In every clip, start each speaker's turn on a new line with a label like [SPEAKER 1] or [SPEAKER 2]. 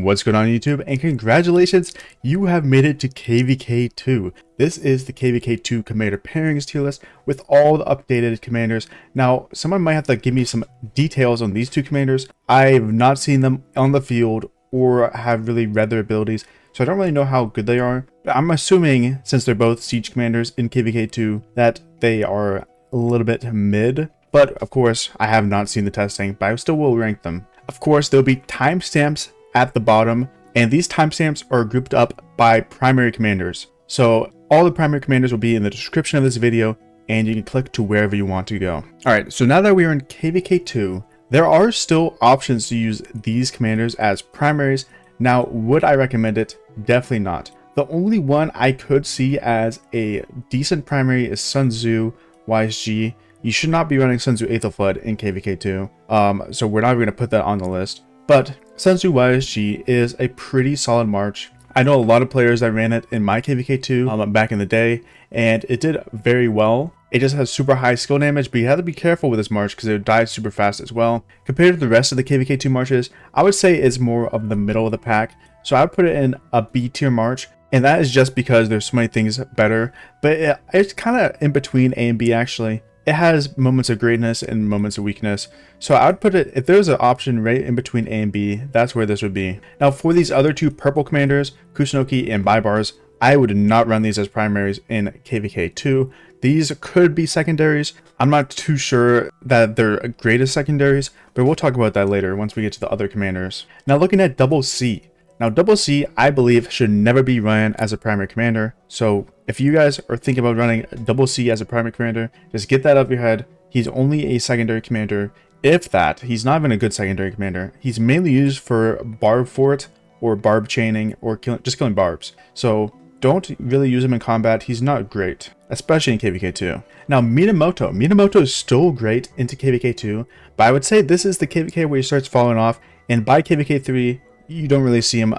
[SPEAKER 1] What's going on YouTube, and congratulations, you have made it to KVK 2. This is the KVK 2 commander pairings tier list with all the updated commanders. Now, someone might have to give me some details on these two commanders. I've not seen them on the field or have really read their abilities, so I don't really know how good they are. I'm assuming, since they're both siege commanders in KVK 2, that they are a little bit mid. But of course, I have not seen the testing, but I still will rank them. Of course, there'll be timestamps at the bottom, and these timestamps are grouped up by primary commanders. So all the primary commanders will be in the description of this video, and you can click to wherever you want to go. Alright, so now that we are in KVK 2, there are still options to use these commanders as primaries. Now, would I recommend it? Definitely not. The only one I could see as a decent primary is Sun Tzu YSG. You should not be running Sun Tzu Aethelflaed in KVK 2, so we're not going to put that on the list. But Sun Tzu YSG is a pretty solid march. I know a lot of players that ran it in my KVK 2 back in the day, and it did very well. It just has super high skill damage, but you have to be careful with this march because it would die super fast as well. Compared to the rest of the KVK 2 marches, I would say it's more of the middle of the pack. So I would put it in a B tier march, and that is just because there's so many things better. But it's kind of in between A and B actually. It has moments of greatness and moments of weakness. So I would put it, if there's an option right in between A and B, that's where this would be. Now for these other two purple commanders, Kusunoki and Baibars, I would not run these as primaries in KVK 2. These could be secondaries. I'm not too sure that they're great as secondaries, but we'll talk about that later once we get to the other commanders. Now looking at Double C. Now Double C, I believe, should never be run as a primary commander. So if you guys are thinking about running Double C as a primary commander, just get that up your head. He's only a secondary commander. If that, he's not even a good secondary commander. He's mainly used for barb fort or barb chaining or just killing barbs. So don't really use him in combat. He's not great, especially in KVK 2. Now Minamoto. Minamoto is still great into KVK 2, but I would say this is the KVK where he starts falling off, and by KVK 3, you don't really see him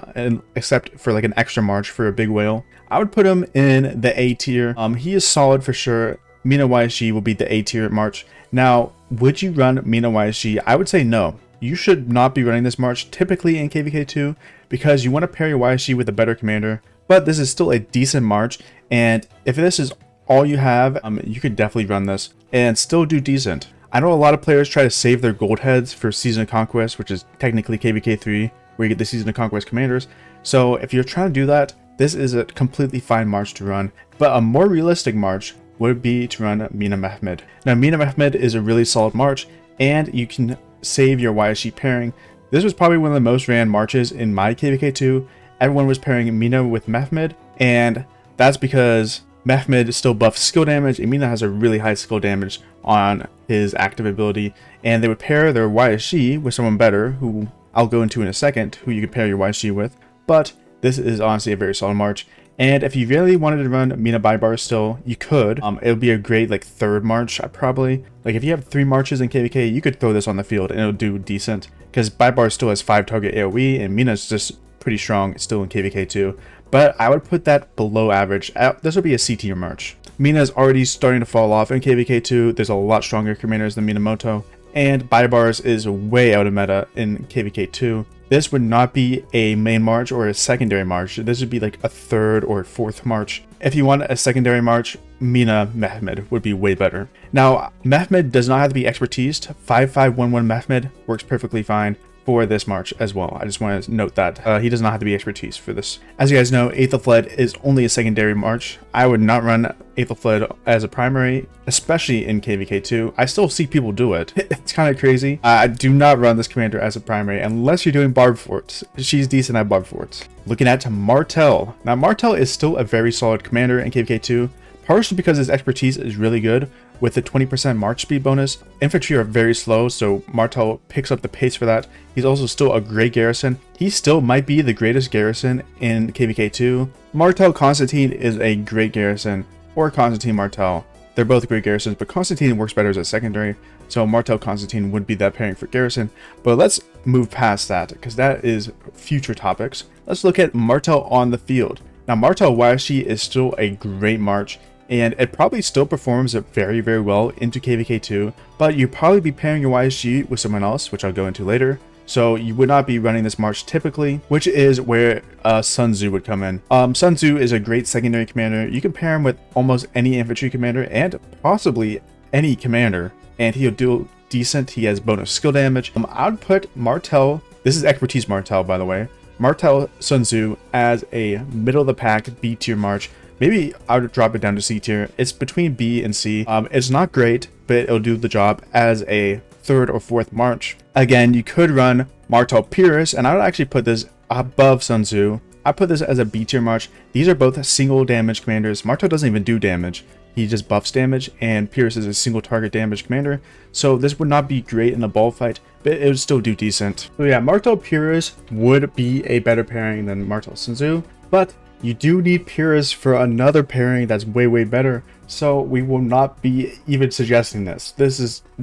[SPEAKER 1] except for like an extra march for a big whale. I would put him in the A tier. He is solid for sure. Mina YSG will be the A tier march. Now, would you run Mina YSG? I would say no. You should not be running this march typically in KVK 2 because you want to pair your YSG with a better commander. But this is still a decent march, and if this is all you have, you could definitely run this and still do decent. I know a lot of players try to save their gold heads for Season of Conquest, which is technically KVK 3. Where you get the Season of Conquest commanders. So if you're trying to do that, this is a completely fine march to run. But a more realistic march would be to run Mina Mehmed. Now Mina Mehmed is a really solid march, and you can save your YSG pairing. This was probably one of the most ran marches in my KVK 2. Everyone was pairing Mina with Mehmed, and that's because Mehmed still buffs skill damage, and Mina has a really high skill damage on his active ability. And they would pair their YSG with someone better, who I'll go into in a second, who you could pair your YSG with, but this is honestly a very solid march. And if you really wanted to run Mina Baibars still, you could. It would be a great like third march, probably. Like if you have 3 marches in KVK, you could throw this on the field and it'll do decent. Because Baibars still has 5 target AoE, and Mina's just pretty strong still in KVK 2. But I would put that below average. This would be a C tier march. Mina's already starting to fall off in KVK 2. There's a lot stronger commanders than Minamoto. And Baibars is way out of meta in KVK 2. This would not be a main march or a secondary march. This would be like a third or fourth march. If you want a secondary march, Mina Mehmed would be way better. Now, Mehmed does not have to be expertise. 5511 Mehmed works perfectly fine for this march as well. I just want to note that he does not have to be expertise for this. As you guys know, Aethelflaed is only a secondary march. I would not run Aethelflaed as a primary, especially in KVK 2. I still see people do it. It's kind of crazy. I do not run this commander as a primary unless you're doing barb forts. She's decent at barb forts. Looking at Martel. Now Martel is still a very solid commander in KVK 2, partially because his expertise is really good. With the 20% march speed bonus, infantry are very slow, so Martel picks up the pace for that. He's also still a great garrison. He still might be the greatest garrison in KVK 2. Martel Constantine is a great garrison, or Constantine Martel. They're both great garrisons, but Constantine works better as a secondary, so Martel Constantine would be that pairing for garrison. But let's move past that, because that is future topics. Let's look at Martel on the field. Now Martel YSG is still a great march, and it probably still performs very, very well into KVK 2, but you'd probably be pairing your YSG with someone else, which I'll go into later. so you would not be running this march typically, which is where Sun Tzu would come in. Sun Tzu is a great secondary commander. You can pair him with almost any infantry commander and possibly any commander, and he'll do decent. He has bonus skill damage. I would put Martel, this is expertise Martel by the way, Martel Sun Tzu as a middle of the pack B tier march. Maybe I would drop it down to C tier. It's between B and C. It's not great, but it'll do the job as a third or fourth march. Again, you could run Martel Pyrrhus, and I would actually put this above Sun Tzu. I put this as a B tier march. These are both single damage commanders. Martel doesn't even do damage. He just buffs damage, and Pyrrhus is a single target damage commander. So this would not be great in a ball fight, but it would still do decent. So yeah, Martel Pyrrhus would be a better pairing than Martel Sun Tzu, but you do need Pyrrhus for another pairing that's way better, so we will not be even suggesting this.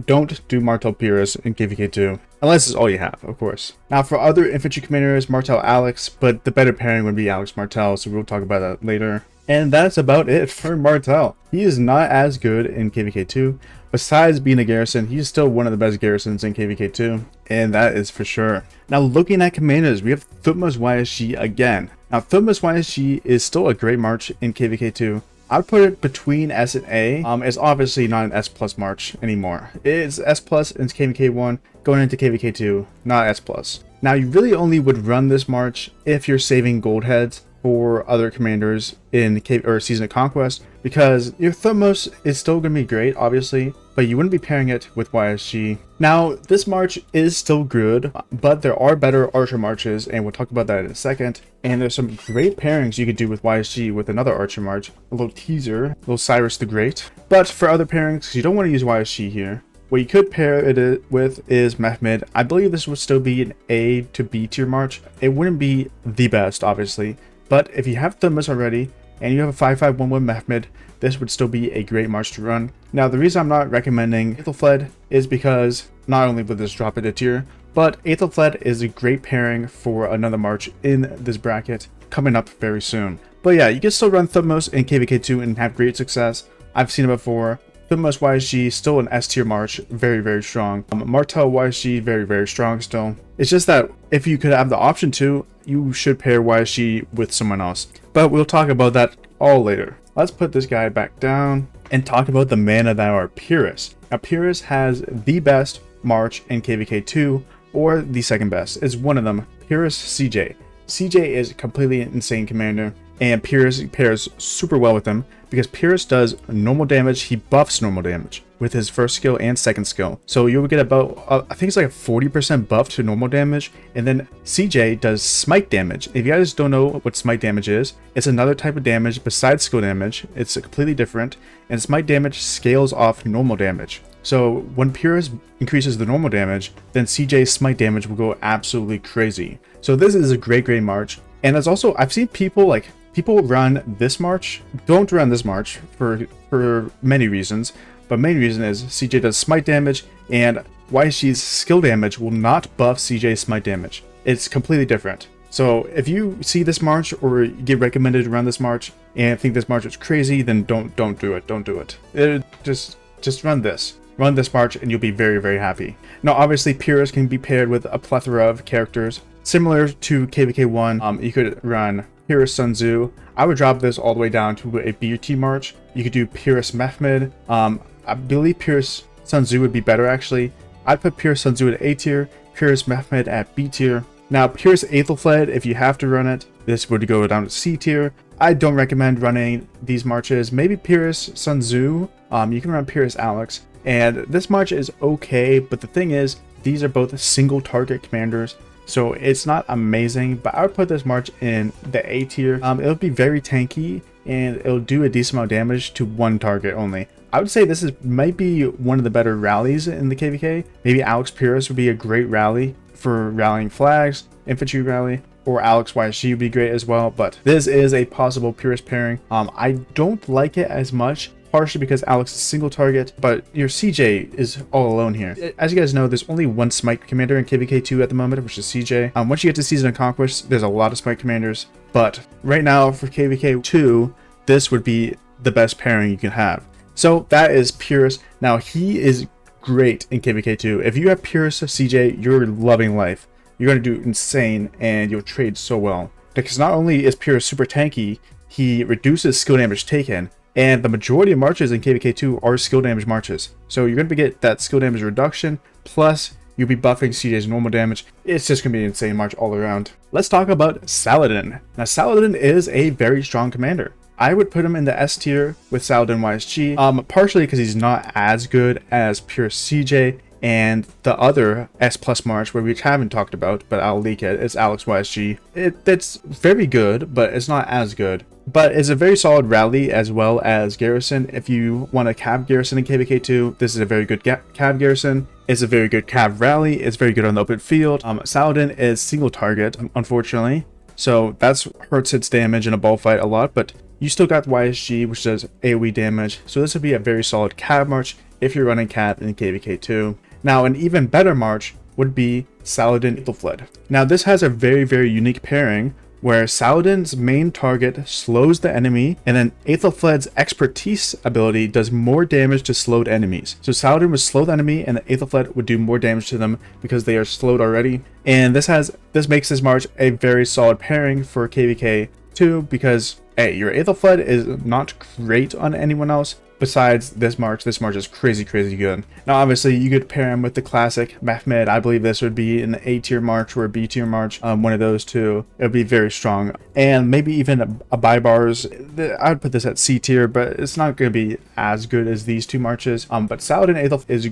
[SPEAKER 1] Don't do Martel Pyrrhus in KVK 2, unless it's all you have, of course. Now for other infantry commanders, Martel Alex, but the better pairing would be Alex Martel, so we'll talk about that later. And that's about it for Martel. He is not as good in KVK 2. Besides being a garrison, he's still one of the best garrisons in KVK 2, and that is for sure. Now looking at commanders, we have Thutmose YSG again. Now Thutmose YSG is still a great march in KVK 2. I'd put it between S and A. It's obviously not an S plus march anymore. It's S plus in KVK 1, going into KVK 2, not S plus. Now you really only would run this march if you're saving gold heads for other commanders in Season of Conquest, because your Thutmose is still going to be great, obviously, but you wouldn't be pairing it with YSG. Now, this march is still good, but there are better archer marches, and we'll talk about that in a second. And there's some great pairings you could do with YSG with another archer march, a little teaser, a little Cyrus the Great. But for other pairings, you don't want to use YSG here. What you could pair it with is Mehmed. I believe this would still be an A to B tier march. It wouldn't be the best, obviously, but if you have Thutmose already, and you have a 5511 Mehmed, this would still be a great march to run. Now, the reason I'm not recommending Aethelflaed is because not only would this drop it a tier, but Aethelflaed is a great pairing for another march in this bracket coming up very soon. But yeah, you can still run Thutmose in KVK 2 and have great success. I've seen it before. Thutmose YSG, still an S tier march, very strong. Martel YSG, very strong still. It's just that if you could have the option to, you should pair YSG with someone else. But we'll talk about that all later. Let's put this guy back down and talk about the man of the hour, Pyrrhus. Now Pyrrhus has the best march in KVK 2, or the second best. It's one of them, Pyrrhus CJ. CJ is a completely insane commander, and Pyrrhus pairs super well with him because Pyrrhus does normal damage. He buffs normal damage with his first skill and second skill. So you'll get about, I think it's like a 40% buff to normal damage. And then CJ does smite damage. If you guys don't know what smite damage is, it's another type of damage besides skill damage. It's completely different. And smite damage scales off normal damage. So when Pyrrhus increases the normal damage, then CJ's smite damage will go absolutely crazy. So this is a great march. And there's also, I've seen people run this march. Don't run this march for many reasons. But main reason is CJ does smite damage, and YSG's skill damage will not buff CJ's smite damage. It's completely different. So if you see this march or get recommended to run this march and think this march is crazy, then don't do it. Don't do it. Just run this. Run this march and you'll be very happy. Now obviously Pyrrhus can be paired with a plethora of characters. Similar to KVK 1, you could run Pyrrhus Sun Tzu. I would drop this all the way down to a B tier march. You could do Pyrrhus Mehmed. I believe Pyrrhus Sun Tzu would be better actually. I'd put Pyrrhus Sun Tzu at A tier, Pyrrhus Mehmed at B tier. Now Pyrrhus Aethelflaed, if you have to run it, this would go down to C tier. I don't recommend running these marches. Maybe Pyrrhus Sun Tzu. You can run Pyrrhus Alex. And this march is okay, but the thing is, these are both single target commanders. So it's not amazing, but I would put this march in the A tier. It'll be very tanky and it'll do a decent amount of damage to one target only. I would say might be one of the better rallies in the KVK. Maybe Alex Pyrrhus would be a great rally for rallying flags, infantry rally, or Alex YSG would be great as well. But this is a possible Pyrrhus pairing. I don't like it as much, partially because Alex is single target, but your CJ is all alone here. As you guys know, there's only one smite commander in KVK 2 at the moment, which is CJ. Once you get to Season of Conquest, there's a lot of smite commanders, but right now for KVK 2, this would be the best pairing you can have. So that is Pyrrhus. Now he is great in KVK 2. If you have Pyrrhus CJ, you're loving life. you're going to do insane and you'll trade so well. Because not only is Pyrrhus super tanky, he reduces skill damage taken, and the majority of marches in KVK2 are skill damage marches. So you're going to get that skill damage reduction, plus you'll be buffing CJ's normal damage. It's just going to be an insane march all around. Let's talk about Saladin. Now Saladin is a very strong commander. I would put him in the S tier with Saladin YSG, partially because he's not as good as pure CJ, and the other S plus march, where we haven't talked about, but I'll leak it, is Alex YSG. It's very good, but it's not as good. But it's a very solid rally as well as garrison. If you want a cav garrison in KVK2, this is a very good cav garrison. It's a very good cav rally. It's very good on the open field. Saladin is single target, unfortunately, so that's hurts its damage in a ball fight a lot, but you still got YSG, which does AoE damage, so this would be a very solid cav march if you're running cav in KVK2. Now, an even better march would be Saladin Aethelflaed. Now, this has a very, very unique pairing where Saladin's main target slows the enemy, and then Aethelflaed's expertise ability does more damage to slowed enemies. So Saladin would slow the enemy, and Aethelflaed would do more damage to them because they are slowed already. And this makes this march a very solid pairing for KVK2 because, hey, your Aethelflaed is not great on anyone else besides this march. This march is crazy good. Now obviously you could pair him with the classic Mafmed. I believe this would be an A tier march or a B tier march, one of those two. It would be very strong, and maybe even a Bybars. I would put this at C tier, but it's not going to be as good as these two marches. But Saladin Aethelflaed is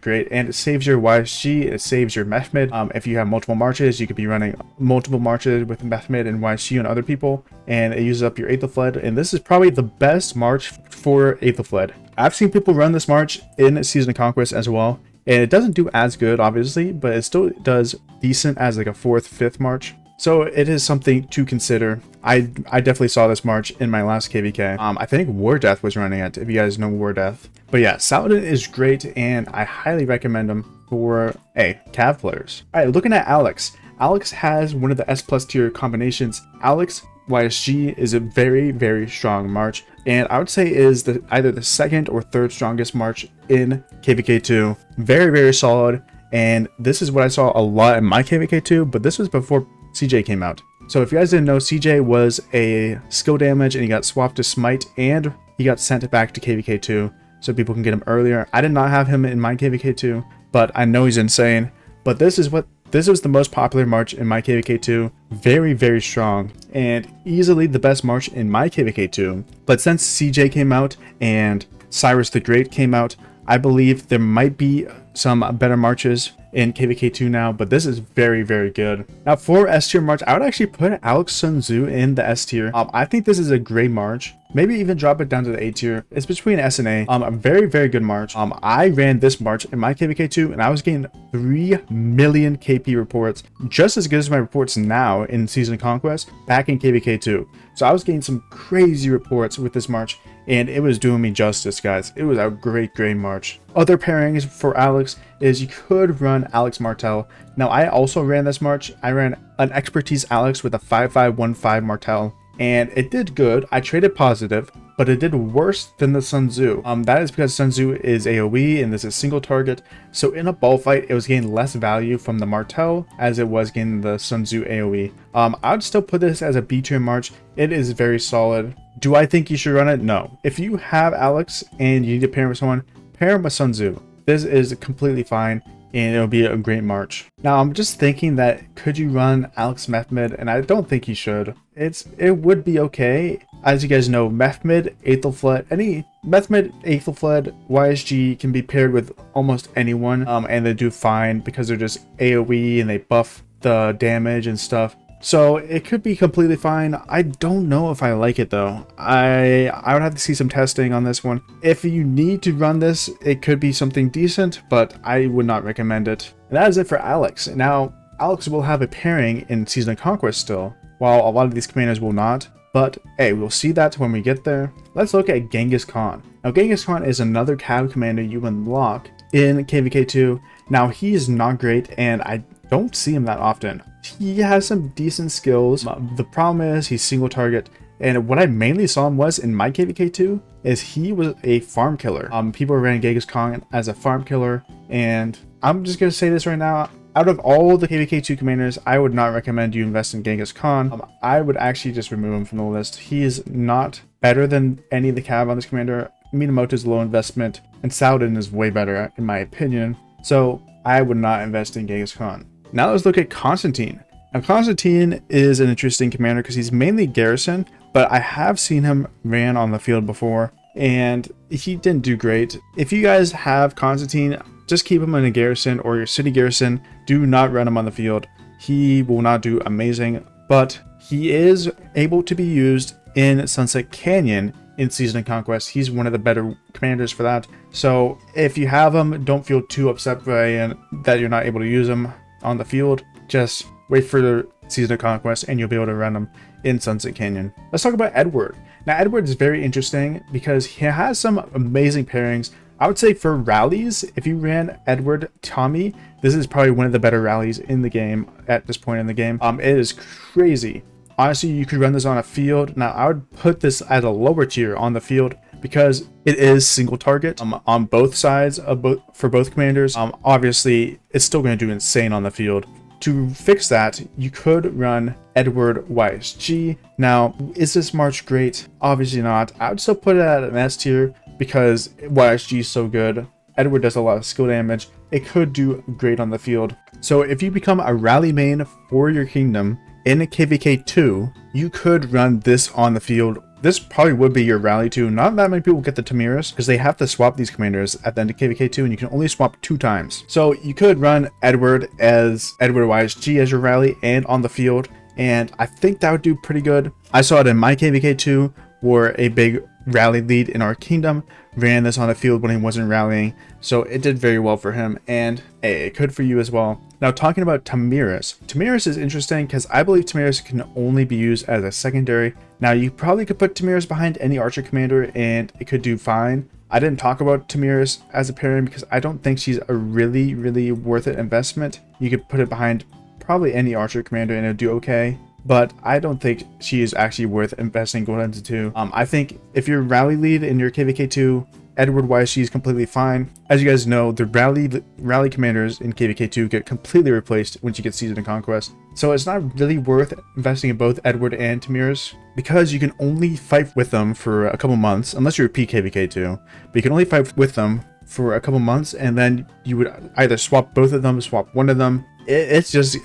[SPEAKER 1] great, and it saves your YSG, it saves your Mafmed. If you have multiple marches, you could be running multiple marches with Mafmed and YSG and other people, and it uses up your Aethelflaed, and this is probably the best march for Aethelflaed. I've seen people run this march in Season of Conquest as well, and it doesn't do as good obviously, but it still does decent as like a 4th, 5th march. So it is something to consider. I definitely saw this march in my last KVK. I think War Death was running it, if you guys know War Death. But yeah, Saladin is great, and I highly recommend him for cav players. Alright, looking at Alex. Alex has one of the S plus tier combinations. Alex YSG is a very strong march, and I would say is either the 2nd or 3rd strongest march in KVK2. Very solid, and this is what I saw a lot in my KVK2, but this was before CJ came out. So if you guys didn't know, CJ was a skill damage, and he got swapped to Smite, and he got sent back to KVK2 so people can get him earlier. I did not have him in my KVK2, but I know he's insane. But this was the most popular march in my KVK2. Very strong, and easily the best march in my KVK2. But since CJ came out and Cyrus the Great came out, I believe there might be some better marches in KVK2 now, but this is very good. Now for S tier march, I would actually put Alex Sun Tzu in the S tier. I think this is a great march. Maybe even drop it down to the A tier. It's between S and A. A very good march. I ran this march in my KVK2, and I was getting 3 million KP reports, just as good as my reports now in Season of Conquest back in KVK2. So I was getting some crazy reports with this march, and it was doing me justice, guys. It was a great march. Other pairings for Alex is you could run Alex Martel. Now I also ran this march. I ran an expertise Alex with a 5515 Martel, and it did good. I traded positive, but it did worse than the Sun Tzu. That is because Sun Tzu is AoE and this is single target. So in a ball fight, it was getting less value from the Martel as it was getting the Sun Tzu AoE. I would still put this as a B tier march. It is very solid. Do I think you should run it? No. If you have Alex and you need to pair him with someone, pair him with Sun Tzu. This is completely fine, and it'll be a great march. Now I'm just thinking that could you run Alex Mefmed, and I don't think you should. It would be okay. As you guys know, Mefmed, Aethelflaed, any Mefmed, Aethelflaed, YSG can be paired with almost anyone, and they do fine because they're just AoE and they buff the damage and stuff. So it could be completely fine. I don't know if I like it though. I would have to see some testing on this one. If you need to run this, it could be something decent, but I would not recommend it. And that is it for Alex. Now, Alex will have a pairing in Season of Conquest still, while a lot of these commanders will not. But hey, we'll see that when we get there. Let's look at Genghis Khan. Now, Genghis Khan is another cav commander you unlock in KVK2. Now, he is not great, and I don't see him that often. He has some decent skills. The problem is he's single target, and what I mainly saw him was in my KVK2 is he was a farm killer. People are running Genghis Khan as a farm killer, and I'm just gonna say this right now, out of all the KVK 2 commanders, I would not recommend you invest in Genghis Khan. I would actually just remove him from the list. He is not better than any of the cav on this commander. Minamoto is low investment, and Saladin is way better in my opinion. So I would not invest in Genghis Khan. Now let's look at Constantine. Now Constantine is an interesting commander because he's mainly garrison, but I have seen him ran on the field before, and he didn't do great. If you guys have Constantine, just keep him in a garrison or your city garrison. Do not run him on the field. He will not do amazing, but he is able to be used in Sunset Canyon in Season of Conquest. He's one of the better commanders for that. So if you have him, don't feel too upset by that you're not able to use him on the field. Just wait for the Season of Conquest and you'll be able to run him in Sunset Canyon. Let's talk about Edward. Now Edward is very interesting because he has some amazing pairings. I would say for rallies, if you ran Edward Tommy, this is probably one of the better rallies in the game at this point in the game. It is crazy. Honestly, you could run this on a field. Now I would put this at a lower tier on the field because it is single target on both sides of for both commanders. Obviously, it's still going to do insane on the field. To fix that, you could run Edward YSG. Now, is this march great? Obviously not. I would still put it at an S tier because YSG is so good. Edward does a lot of skill damage. It could do great on the field. So if you become a rally main for your kingdom in a KVK 2, you could run this on the field. This probably would be your rally 2. Not that many people get the Tomyris because they have to swap these commanders at the end of KVK 2 and you can only swap 2 times. So you could run Edward as Edward YSG as your rally and on the field, and I think that would do pretty good. I saw it in my KVK 2 where a big rally lead in our kingdom ran this on the field when he wasn't rallying, so it did very well for him, and hey, it could for you as well. Now talking about Tomyris. Tomyris is interesting because I believe Tomyris can only be used as a secondary. Now you probably could put Tomyris behind any archer commander and it could do fine. I didn't talk about Tomyris as a pairing because I don't think she's a really worth it investment. You could put it behind probably any archer commander and it'll do okay, but I don't think she is actually worth investing gold into. I think if you're rally lead in your KVK 2, Edward YSG is completely fine. As you guys know, the rally commanders in KVK 2 get completely replaced once you get Season of Conquest. So it's not really worth investing in both Edward and Tomyris because you can only fight with them for a couple months, unless you're a PKVK 2. But you can only fight with them for a couple months, and then you would either swap both of them, swap one of them. It just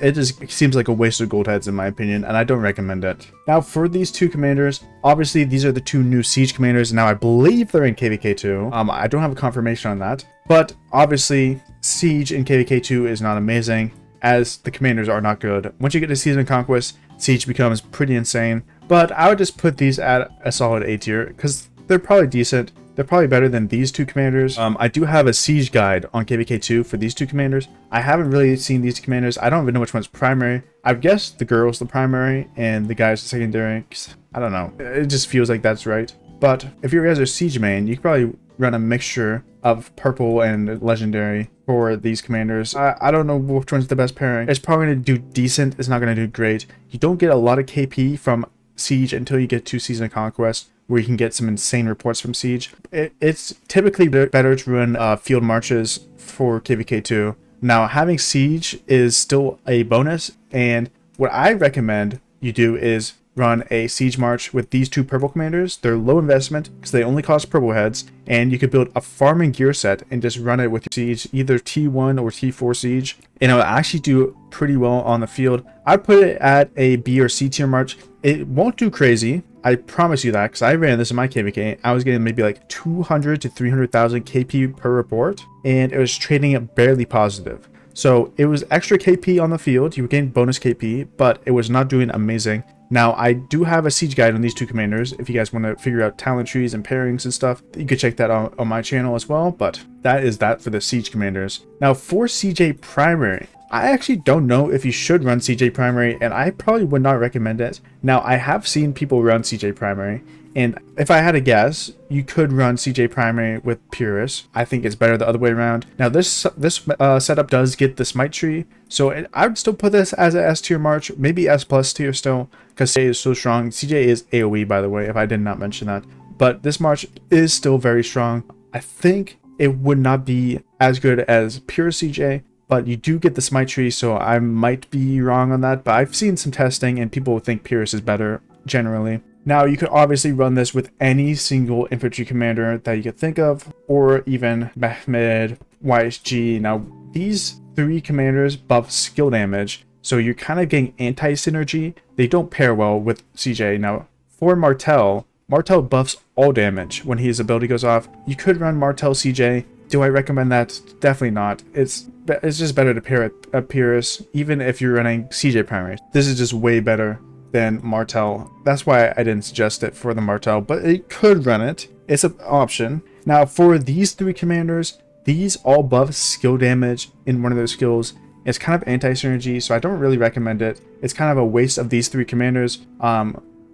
[SPEAKER 1] seems like a waste of gold heads in my opinion, and I don't recommend it. Now for these two commanders, obviously these are the two new siege commanders. Now I believe they're in KVK 2. I don't have a confirmation on that, but obviously siege in KVK 2 is not amazing as the commanders are not good. Once you get to Season of Conquest, siege becomes pretty insane, but I would just put these at a solid A tier because they're probably decent. They're probably better than these two commanders. I do have a siege guide on KVK 2 for these two commanders. I haven't really seen these commanders. I don't even know which one's primary. I've guessed the girl's the primary and the guy's the secondary. I don't know. It just feels like that's right. But if you guys are siege main, you could probably run a mixture of purple and legendary for these commanders. I don't know which one's the best pairing. It's probably going to do decent. It's not going to do great. You don't get a lot of KP from siege until you get to Season of Conquest, where you can get some insane reports from siege. It's typically better to run field marches for KVK 2. Now having siege is still a bonus, and what I recommend you do is run a siege march with these two purple commanders. They're low investment because they only cost purple heads, and you could build a farming gear set and just run it with siege, either T1 or T4 siege, and it'll actually do pretty well on the field. I'd put it at a B or C tier march. It won't do crazy, I promise you that, because I ran this in my KVK. I was getting maybe like 200 to 300,000 KP per report, and it was trading at barely positive. So it was extra KP on the field. You were getting bonus KP, but it was not doing amazing. Now, I do have a siege guide on these two commanders. If you guys want to figure out talent trees and pairings and stuff, you could check that out on my channel as well. But that is that for the siege commanders. Now, for CJ primary, I actually don't know if you should run CJ primary, and I probably would not recommend it. Now, I have seen people run CJ primary, and if I had a guess, you could run CJ primary with Pyrrhus. I think it's better the other way around. Now, this setup does get the smite tree, so I would still put this as a S tier march, maybe S plus tier still, because CJ is so strong. CJ is AoE, by the way, if I did not mention that. But this march is still very strong. I think it would not be as good as pure CJ, but you do get the smite tree, so I might be wrong on that, but I've seen some testing and people think Pyrrhus is better generally. Now, you could obviously run this with any single infantry commander that you could think of, or even Mehmed, YSG. Now, these 3 commanders buff skill damage, so you're kind of getting anti-synergy. They don't pair well with CJ. Now, for Martel buffs all damage when his ability goes off. You could run Martel CJ. Do I recommend that? Definitely not. It's just better to pair at Pyrrhus, even if you're running CJ primary. This is just way better than Martel. That's why I didn't suggest it for the Martel, but it could run it. It's an option. Now, for these 3 commanders, these all buff skill damage in one of their skills. It's kind of anti-synergy, so I don't really recommend it. It's kind of a waste of these 3 commanders.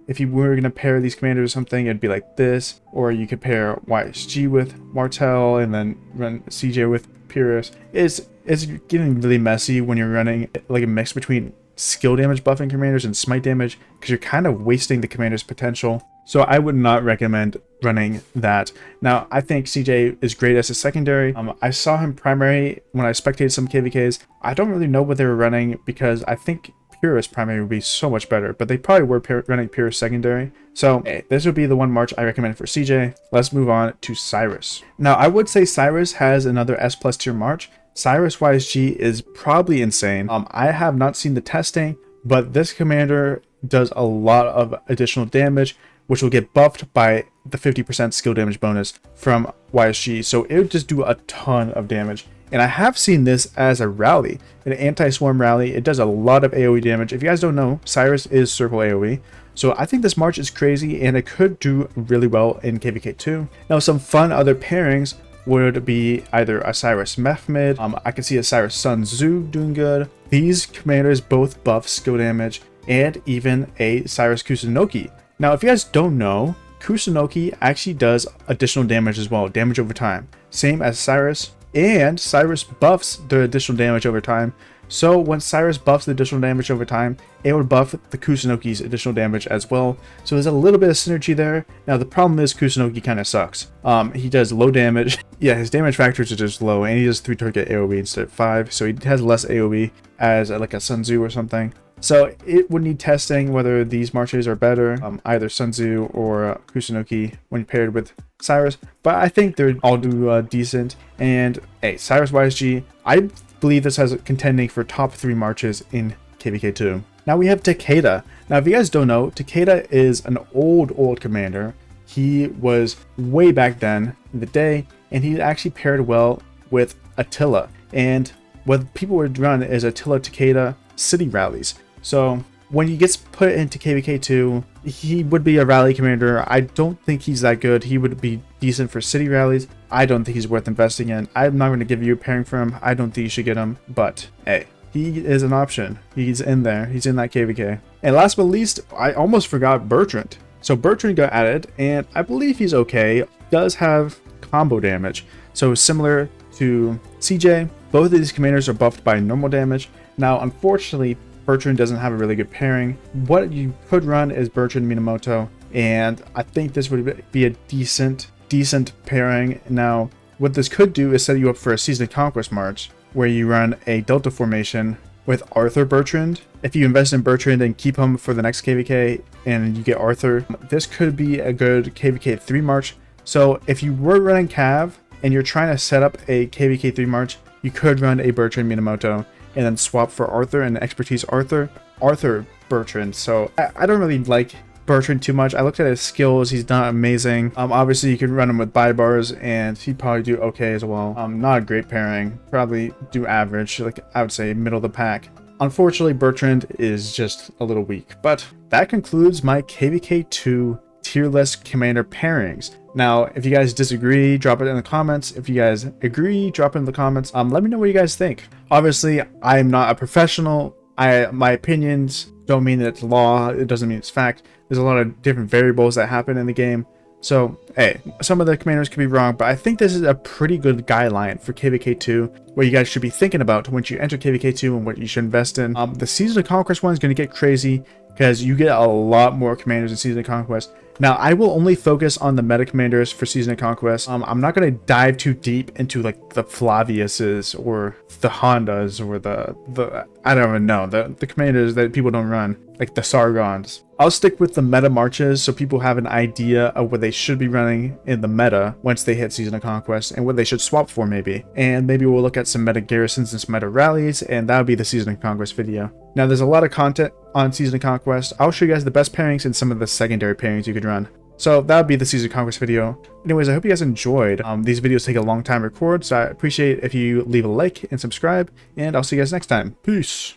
[SPEAKER 1] If you were going to pair these commanders or something, it'd be like this, or you could pair YSG with Martel and then run CJ with Pyrrhus. It's getting really messy when you're running like a mix between skill damage buffing commanders and smite damage, because you're kind of wasting the commander's potential. So I would not recommend running that. Now, I think CJ is great as a secondary. I saw him primary when I spectated some KVKs. I don't really know what they were running, because I think Pyrrhus primary would be so much better, but they probably were running Pyrrhus secondary. So this would be the one march I recommend for CJ. Let's move on to Cyrus. Now, I would say Cyrus has another S+ tier march. Cyrus YSG is probably insane. I have not seen the testing, but this commander does a lot of additional damage, which will get buffed by the 50% skill damage bonus from YSG. So it would just do a ton of damage. And I have seen this as a rally, an anti-swarm rally. It does a lot of AoE damage. If you guys don't know, Cyrus is circle AoE. So I think this march is crazy, and it could do really well in KVK 2. Now, some fun other pairings would be either a Cyrus Mehmed. I can see a Cyrus Sun Tzu doing good. These commanders both buff skill damage, and even a Cyrus Kusunoki. Now, if you guys don't know, Kusunoki actually does additional damage as well, damage over time. Same as Cyrus, and Cyrus buffs the additional damage over time. So when Cyrus buffs the additional damage over time, it would buff the Kusunoki's additional damage as well. So there's a little bit of synergy there. Now the problem is Kusunoki kind of sucks. He does low damage. Yeah, his damage factors are just low, and he does 3 target AoE instead of 5. So he has less AoE as like a Sun Tzu or something. So it would need testing whether these marches are better, either Sun Tzu or Kusunoki when paired with Cyrus. But I think they're all do decent. And hey, Cyrus YSG, I believe this has contending for top 3 marches in KVK 2. Now we have Takeda. Now if you guys don't know, Takeda is an old commander. He was way back then in the day, and he actually paired well with Attila. And what people would run is Attila Takeda city rallies. So when he gets put into KVK 2, he would be a rally commander. I don't think he's that good. He would be decent for city rallies. I don't think he's worth investing in. I'm not going to give you a pairing for him. I don't think you should get him, but hey, he is an option. He's in there. He's in that KVK. And last but least, I almost forgot Bertrand. So Bertrand got added, and I believe he's okay. Does have combo damage. So similar to CJ, both of these commanders are buffed by normal damage. Now, unfortunately, Bertrand doesn't have a really good pairing. What you could run is Bertrand Minamoto, and I think this would be a decent pairing. Now, what this could do is set you up for a Season of Conquest march, where you run a Delta formation with Arthur Bertrand. If you invest in Bertrand and keep him for the next KVK, and you get Arthur, this could be a good KVK 3 march. So if you were running Cav, and you're trying to set up a KVK 3 march, you could run a Bertrand Minamoto, and then swap for Arthur and Expertise Arthur Bertrand. So I don't really like Bertrand too much. I looked at his skills. He's not amazing. Obviously you can run him with buy bars, and he'd probably do okay as well. Not a great pairing. Probably do average, like I would say middle of the pack. Unfortunately, Bertrand is just a little weak. But that concludes my KVK 2 tier list commander pairings. Now, if you guys disagree, drop it in the comments. If you guys agree, drop it in the comments. Let me know what you guys think. Obviously, I'm not a professional. My opinions don't mean that it's law. It doesn't mean it's fact. There's a lot of different variables that happen in the game. So, hey, some of the commanders could be wrong, but I think this is a pretty good guideline for KVK 2, what you guys should be thinking about once you enter KVK 2 and what you should invest in. The Season of Conquest one is going to get crazy because you get a lot more commanders in Season of Conquest. Now, I will only focus on the meta commanders for Season of Conquest. I'm not going to dive too deep into like the Flaviuses or the Hondas or the I don't even know, the commanders that people don't run, like the Sargons. I'll stick with the meta marches so people have an idea of what they should be running in the meta once they hit Season of Conquest and what they should swap for maybe. And maybe we'll look at some meta garrisons and some meta rallies, and that would be the Season of Conquest video. Now there's a lot of content on Season of Conquest. I'll show you guys the best pairings and some of the secondary pairings you could run. So that would be the Season of Conquest video. Anyways, I hope you guys enjoyed. These videos take a long time to record, so I appreciate if you leave a like and subscribe, and I'll see you guys next time. Peace!